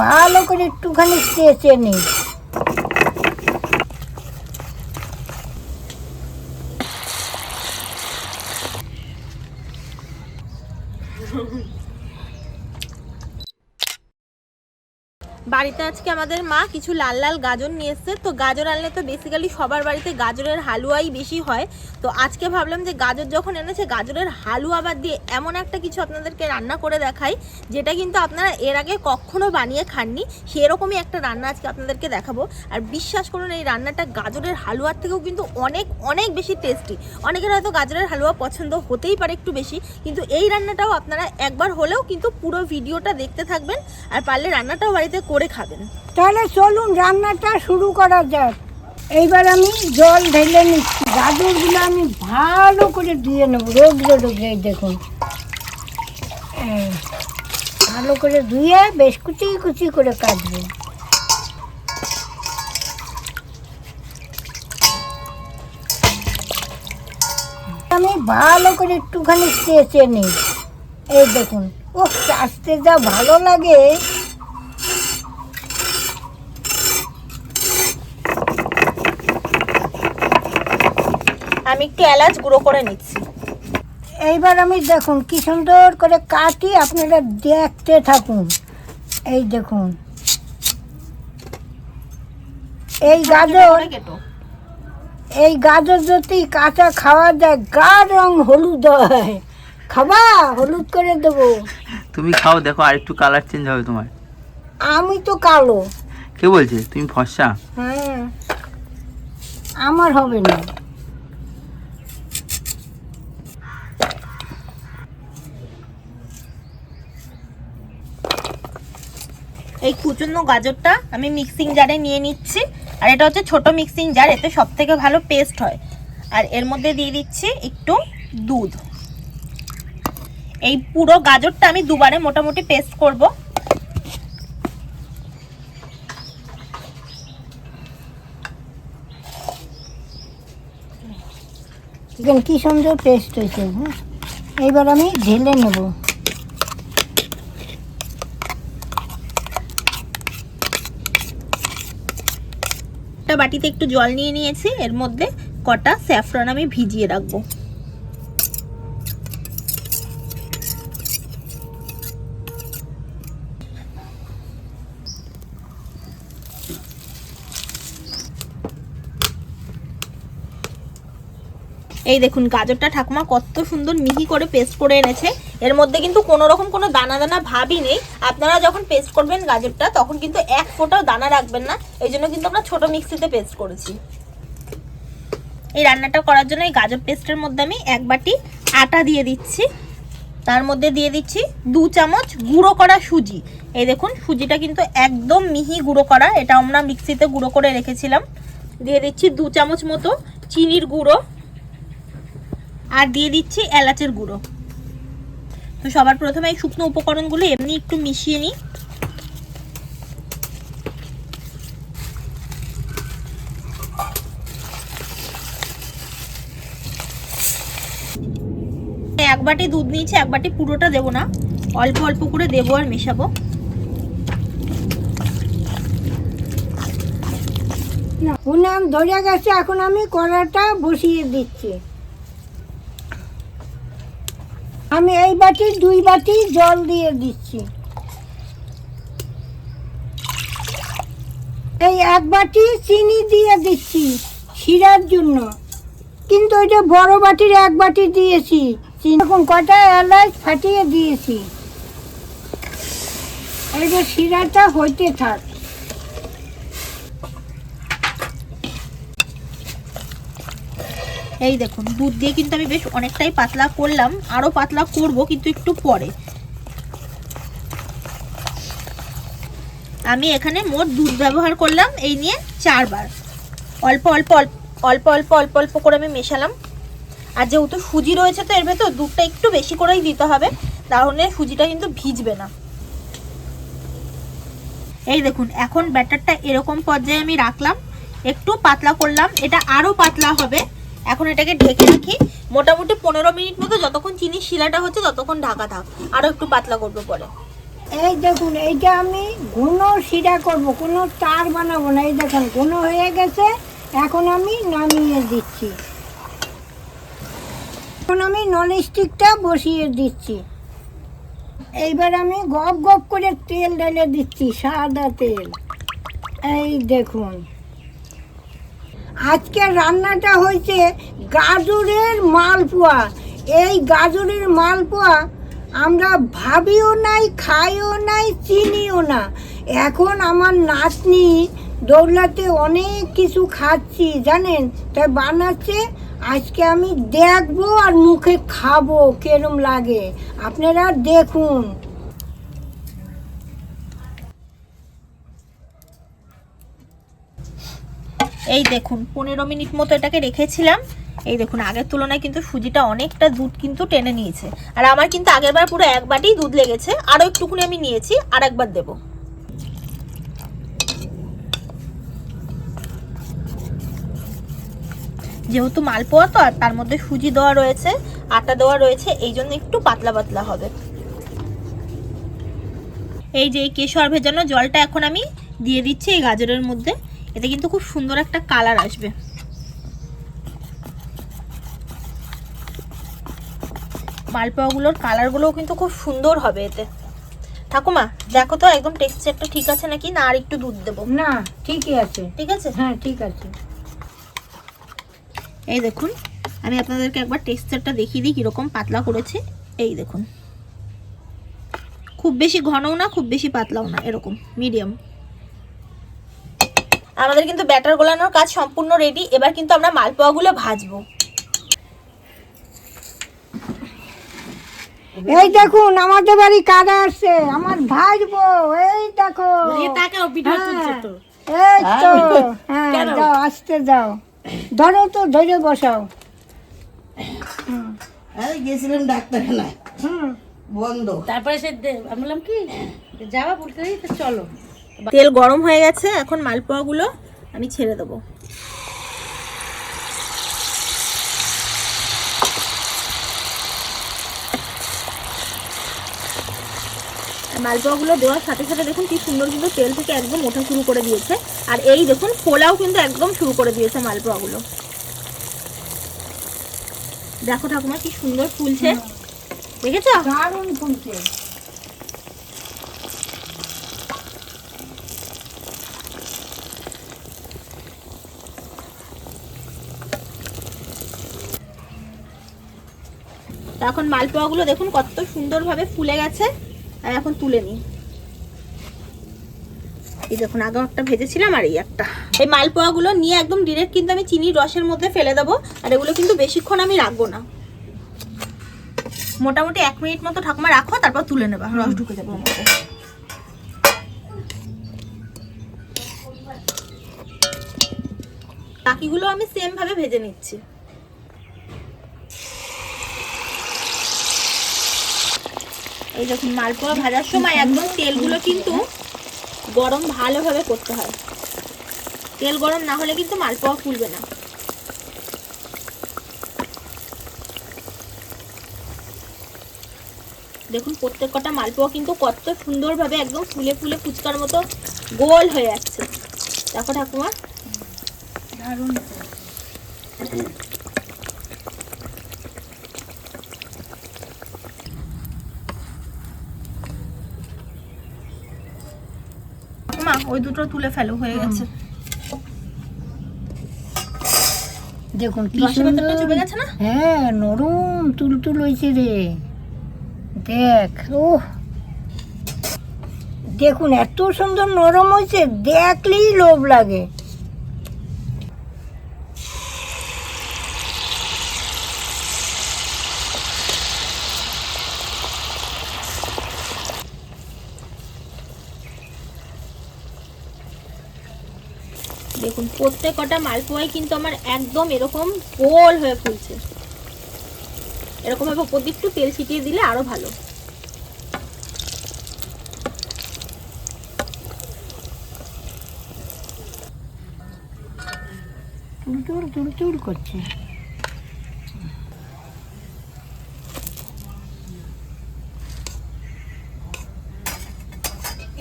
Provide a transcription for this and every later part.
ভালো করে একটুখানি চেঁচে নিই। বাড়িতে আজকে আমাদের মা কিছু লাল লাল গাজর নিয়ে এসছে। তো গাজর আনলে তো বেসিক্যালি সবার বাড়িতে গাজরের হালুয়াই বেশি হয়। তো আজকে ভাবলাম যে গাজর যখন এনেছে গাজরের হালুয়া বাদ দিয়ে এমন একটা কিছু আপনাদেরকে রান্না করে দেখাই যেটা কিন্তু আপনারা এর আগে কখনো বানিয়ে খাননি। সেরকমই একটা রান্না আজকে আপনাদেরকে দেখাবো। আর বিশ্বাস করুন এই রান্নাটা গাজরের হালুয়ার থেকেও কিন্তু অনেক অনেক বেশি টেস্টি। অনেকের হয়তো গাজরের হালুয়া পছন্দ হতেই পারে একটু বেশি, কিন্তু এই রান্নাটাও আপনারা একবার হলেও কিন্তু পুরো ভিডিওটা দেখতে থাকবেন আর পারলে রান্নাটাও বাড়িতে করে খাবেন। তাহলে চলুন রান্নাটা শুরু করা যাক। এইবার আমি জল ঢেলে নিচ্ছি। গাজরগুলো আমি ভালো করে ধুয়ে নেব, রোগড়ে রোগড়ে। দেখুন ভালো করে ধুয়ে বেশ কুচি কুচি করে কাটবো। আমি ভালো করে একটুখানি চেঁচে নিই। এই দেখুন, ও চাষতে যা ভালো লাগে। আমি একটু এলাচ গুঁড়ো করে নিচ্ছি। এইবার আমি দেখুন কি সুন্দর করে কাটি, আপনারা দেখতে থাকুন। এই দেখুন এই গাজর যদি কাঁচা খাওয়া যায় গা রং হলুদ হয়। খাবা? হলুদ করে দেবো। তুমি খাও, দেখো আর একটু কালার চেঞ্জ হবে তোমার। আমি তো কালো। কে বলছে তুমি ফর্সা? হ্যাঁ, আমার হবে না। এই কুচনো গাজরটা আমি মিক্সিং জারে নিয়ে নিচ্ছি। আর এটা হচ্ছে ছোট মিক্সিং জার, এতে সব থেকে ভালো পেস্ট হয়। আর এর মধ্যে দিয়ে দিচ্ছি একটু দুধ। এই পুরো গাজরটা আমি দুবারে মোটামুটি পেস্ট করব। দেখুন কি সুন্দর পেস্ট হয়েছে। এইবার আমি ঢেলে নেব। একটা বাটিতে একটু জল নিয়ে নিয়েছি, এর মধ্যে কটা স্যাফরন আমি ভিজিয়ে রাখবো। এই দেখুন গাজরটা ঠাকুমা কত সুন্দর মিহি করে পেস্ট করে এনেছে। এর মধ্যে কিন্তু কোনো রকম কোনো দানা দানা ভাবই নেই। আপনারা যখন পেস্ট করবেন গাজরটা তখন কিন্তু এক ফোঁটাও দানা রাখবেন না, এই জন্য কিন্তু আমরা ছোট মিক্সিতে পেস্ট করেছি। এই রান্নাটা করার জন্য এই গাজর পেস্টের মধ্যে আমি এক বাটি আটা দিয়ে দিচ্ছি। তার মধ্যে দিয়ে দিচ্ছি 2 চামচ গুঁড়ো করা সুজি। এই দেখুন সুজিটা কিন্তু একদম মিহি গুঁড়ো করা, এটা আমরা মিক্সিতে গুঁড়ো করে রেখেছিলাম। দিয়ে দিচ্ছি 2 চামচ মতো চিনির গুঁড়ো, আর দিয়ে দিচ্ছি এলাচের গুঁড়ো। তো সবার প্রথমে এই শুকনো উপকরণগুলো এমনি একটু মিশিয়ে নিই। এক বাটি দুধ নিয়েছি, এক বাটি পুরোটা দেবো না, অল্প অল্প করে দেবো আর মেশাবো। উনান ধরে গেছে, এখন আমি কড়াটা বসিয়ে দিচ্ছি। আমি এই বাটি 2 বাটি জল দিয়ে দিচ্ছি। এই 1 বাটি চিনি দিয়ে দিচ্ছি শিরার জন্য, কিন্তু ওইটা বড় বাটির 1 বাটি দিয়েছি। এখন কটা এলাচ ফাটিয়ে দিয়েছি। এই যে শিরাটা হইতে থাক। এই দেখুন দুধ দিয়ে কিন্তু আমি বেশ অনেকটাই পাতলা করলাম, আরো পাতলা করব কিন্তু একটু পরে। আমি এখানে মোট দুধ ব্যবহার করলাম এই নিয়ে 4 বার। অল্প অল্প অল্প অল্প অল্প অল্প করে আমি মেশালাম। আর যেহেতু সুজি রয়েছে তো এর ভেতর দুধটা একটু বেশি করেই দিতে হবে, তাহলে সুজিটা কিন্তু ভিজবে না। এই দেখুন এখন ব্যাটারটা এরকম পর্যায়ে আমি রাখলাম, একটু পাতলা করলাম, এটা আরো পাতলা হবে। এখন এটাকে ঢেকে রাখি মোটামুটি 15 মিনিট মতো, যতক্ষণ চিনির শিরাটা হচ্ছে ততক্ষণ ঢাকা থাক, আরো একটু পাতলা করবো পরে। এই দেখুন, এইটা আমি ঘন শিরা করব, কোনো তার বানাবো না। এই দেখুন ঘন হয়ে গেছে, এখন আমি নামিয়ে দিচ্ছি। এখন আমি ননস্টিকটা বসিয়ে দিচ্ছি। এইবার আমি গপ গপ করে তেল ঢেলে দিচ্ছি, সাদা তেল। এই দেখুন, আজকে রান্নাটা হয়েছে গাজরের মালপোয়া। এই গাজরের মালপোয়া আমরা ভাবিও নাই, খাইও নাই, চিনিও না। এখন আমার নাতনি দৌলতে অনেক কিছু খাচ্ছি জানেন, তাই বানাচ্ছে। আজকে আমি দেখবো আর মুখে খাবো কেরম লাগে, আপনারা দেখুন। এই দেখুন 15 মিনিট মতো এটাকে রেখেছিলাম। এই দেখুন আগের তুলনায় কিন্তু সুজিটা অনেকটা দুধ কিন্তু টেনে নিয়েছে। আর আমার কিন্তু আগেরবার পুরো এক বাটি দুধ লেগেছে, আরও একটুকুনি আমি নিয়েছি, আর একবার দেবো। যেহেতু মালপোয়া তো, আর তার মধ্যে সুজি দেওয়া রয়েছে, আটা দেওয়া রয়েছে, এই জন্য একটু পাতলা পাতলা হবে। এই যে এই কেশর ভেজানো জলটা এখন আমি দিয়ে দিচ্ছি এই গাজরের মধ্যে। এতে কিন্তু খুব সুন্দর একটা কালার আসবে। মালপোয়াগুলোর কালারগুলোও কিন্তু খুব সুন্দর হবে এতে। ঠাকুমা দেখো তো একদম টেক্সচারটা ঠিক আছে নাকি, না আর একটু দুধ দেবো? না, ঠিকই আছে। ঠিক আছে, হ্যাঁ ঠিক আছে। এই দেখুন আমি আপনাদেরকে একবার টেক্সচারটা দেখিয়ে দিই কীরকম পাতলা করেছি। এই দেখুন, খুব বেশি ঘনও না, খুব বেশি পাতলাও না, এরকম মিডিয়াম। আমাদের কিন্তু ব্যাটার গোলানোর কাজ সম্পূর্ণ রেডি। এবার কিন্তু আমরা মালপোয়াগুলো ভাজবো। এই দেখুন আমাদের বাড়ি কারা আসছে, আমার ভাজবো। এই দেখো, এই তো, হ্যাঁ যাও, আসতে যাও, ধরো তো, ধরে বসাও। আরে গেছিলাম ডাক্তারখানায়, বন্ধ। তারপরে সে আমি বললাম কি যাওয়া বলতে চলো। তেল গরম হয়ে গেছে, এখন মালপোয়াগুলো আমি ছেড়ে দেবো। মালপোয়াগুলো দেওয়ার সাথে সাথে দেখুন কি সুন্দর কিন্তু তেল থেকে একদম ওঠা শুরু করে দিয়েছে। আর এই দেখুন ফোলাও কিন্তু একদম শুরু করে দিয়েছে মালপোয়াগুলো। দেখো ঠাকুমা কি সুন্দর ফুলছে, দেখেছো? দারুণ ফুলছে। এখন মালপোয়াগুলো দেখুন কত সুন্দরভাবে ফুলে গেছে। আর এখন তুলে নিই। এই দেখুন আগে একটা ভেজেছিলাম আর এই একটা। এই মালপোয়াগুলো নিয়ে একদম ডিরেক্ট কিন্তু আমি চিনির রসের মধ্যে ফেলে দেবো। আর এগুলো কিন্তু বেশিক্ষণ আমি রাখবো না, মোটামুটি 1 মিনিট মতো ঠাকুমা রাখো, তারপর তুলে নেবা, রস ঢুকে যাবে ওর মধ্যে। বাকিগুলো আমি সেম ভাবে ভেজে নিচ্ছি। এই দেখুন মালপোয়া ভাজার সময় একদম তেলগুলো কিন্তু গরম ভালোভাবে করতে হয়। তেল গরম না হলে কিন্তু মালপোয়া ফুলবে না। দেখুন প্রত্যেক কটা মালপোয়া কিন্তু কত সুন্দরভাবে একদম ফুলে ফুলে ফুচকার মতো গোল হয়ে যাচ্ছে। দেখো ঠাকুমা, দারুণ। মা ওই দুটো তুলে ফেলো, হয়ে গেছে। দেখুন কি রসের সুন্দর ভেতরটা চুপে গেছে না? হ্যাঁ, নরম তুলতুল হয়েছে রে। দেখ, ওহ দেখুন এত সুন্দর নরম হয়েছে, দেখলেই লোভ লাগে। দেখুন প্রত্যেক কটা মালপোয়াই কিন্তু আমার একদম এরকম গোল হয়ে ফুলছে। এরকম ভাবে উপর দিকে একটু তেল ছিটিয়ে দিলে আরো ভালো। তুলতুল তুলতুল করছে।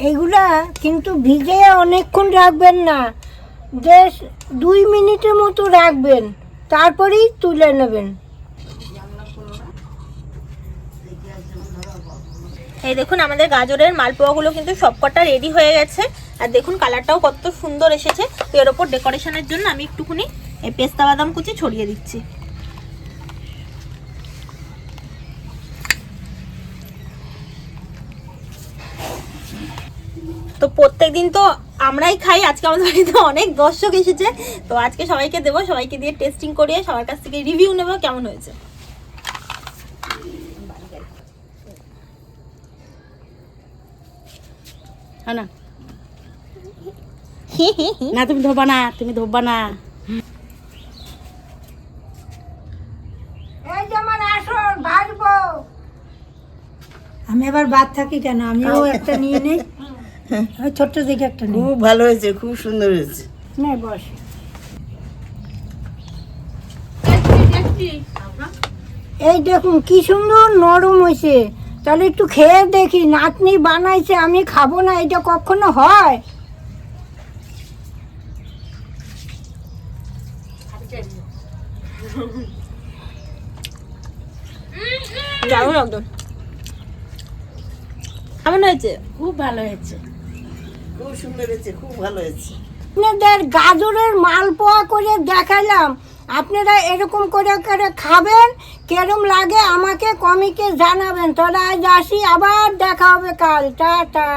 এইগুলা কিন্তু ভিজে অনেকক্ষণ রাখবেন না, জাস্ট 2 মিনিটের মতো রাখবেন, তারপরেই তুলে নেবেন। এই দেখুন আমাদের গাজরের মালপোয়াগুলো কিন্তু সবকটা রেডি হয়ে গেছে। আর দেখুন কালারটাও কত সুন্দর এসেছে। তো এর ওপর ডেকোরেশনের জন্য আমি একটুখানি এই পেস্তা বাদাম কুচি ছড়িয়ে দিচ্ছি। তো প্রত্যেকদিন তো আমরাই খাই, আজকে আমাদের বাড়িতে অনেক দর্শক এসেছে, তো আজকে সবাইকে দেবো, সবাইকে দিয়ে টেস্টিং করিয়ে সবার কাছ থেকে রিভিউ নেবো কেমন হয়েছে। হ্যাঁ না না তুমি ধোবা না, তুমি ধোবা না। এই যে আমার আসল ভাজবো। আমি আবার বাদ থাকি কেন, আমিও একটা নিয়ে নেই, ওই ছোট্ট দিকে একটা নিই। খুব ভালো হয়েছে, খুব সুন্দর হয়েছে। নে বস। এই দেখুন কি সুন্দর নরম হয়েছে। তাহলে একটু খেয়ে দেখি, নাতনি বানাইছে, আমি খাবো না, এটা কখনো হয়? দারুণ একদম। কেমন হয়েছে? খুব ভালো হয়েছে। খুব সুন্দর হয়েছে, খুব ভালো হয়েছে। আপনাদের গাজরের মালপোয়া করে দেখালাম, আপনারা এরকম করে করে খাবেন, কেরম লাগে আমাকে কমিকে জানাবেন। তাহলে আজ আসি, আবার দেখা হবে কাল। টাটা।